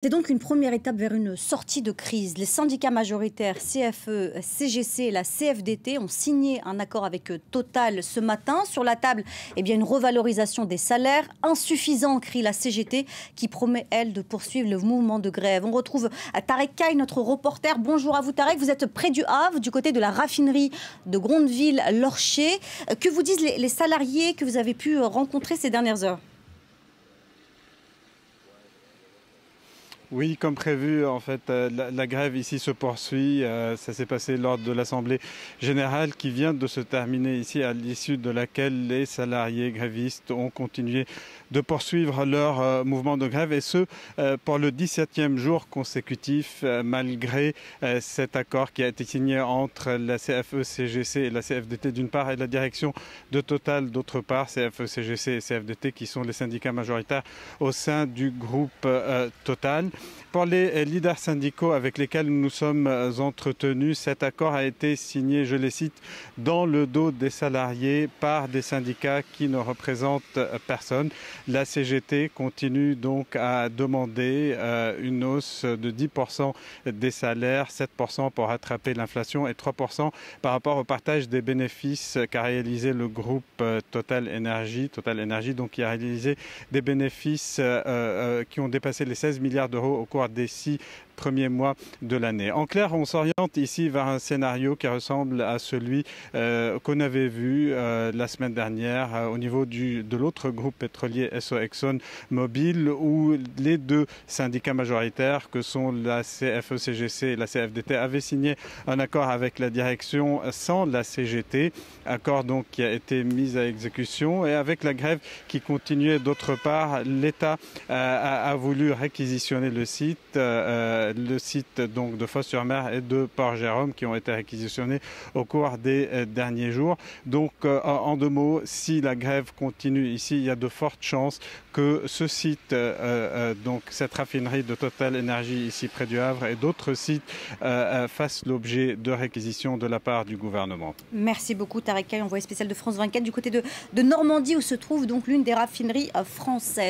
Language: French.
C'est donc une première étape vers une sortie de crise. Les syndicats majoritaires CFE, CGC et la CFDT ont signé un accord avec Total ce matin. Sur la table, une revalorisation des salaires. Insuffisant, crie la CGT, qui promet, elle, de poursuivre le mouvement de grève. On retrouve Tarek Kaye, notre reporter. Bonjour à vous, Tarek. Vous êtes près du Havre, du côté de la raffinerie de Grandeville-Lorcher. Que vous disent les salariés que vous avez pu rencontrer ces dernières heures ? Oui, comme prévu, en fait, la grève ici se poursuit. Ça s'est passé lors de l'Assemblée générale qui vient de se terminer ici, à l'issue de laquelle les salariés grévistes ont continué de poursuivre leur mouvement de grève, et ce, pour le 17e jour consécutif, malgré cet accord qui a été signé entre la CFE-CGC et la CFDT d'une part, et la direction de Total d'autre part, CFE-CGC et CFDT qui sont les syndicats majoritaires au sein du groupe Total. Pour les leaders syndicaux avec lesquels nous sommes entretenus, cet accord a été signé, je les cite, dans le dos des salariés par des syndicats qui ne représentent personne. La CGT continue donc à demander une hausse de 10% des salaires, 7% pour rattraper l'inflation et 3% par rapport au partage des bénéfices qu'a réalisé le groupe Total Energy, donc qui a réalisé des bénéfices qui ont dépassé les 16 milliards d'euros au cours des 6 premiers mois de l'année. En clair, on s'oriente ici vers un scénario qui ressemble à celui qu'on avait vu la semaine dernière au niveau de l'autre groupe pétrolier SO ExxonMobil, où les deux syndicats majoritaires que sont la CFE-CGC et la CFDT avaient signé un accord avec la direction sans la CGT, accord donc qui a été mis à exécution, et avec la grève qui continuait d'autre part, l'État a voulu réquisitionner le site donc de Fos-sur-Mer et de Port-Jérôme qui ont été réquisitionnés au cours des derniers jours. Donc en deux mots, si la grève continue ici, il y a de fortes chances que ce site, donc cette raffinerie de Total Energy ici près du Havre et d'autres sites fassent l'objet de réquisitions de la part du gouvernement. Merci beaucoup Tarek Kaye, envoyé spécial de France 24 du côté de Normandie où se trouve donc l'une des raffineries françaises.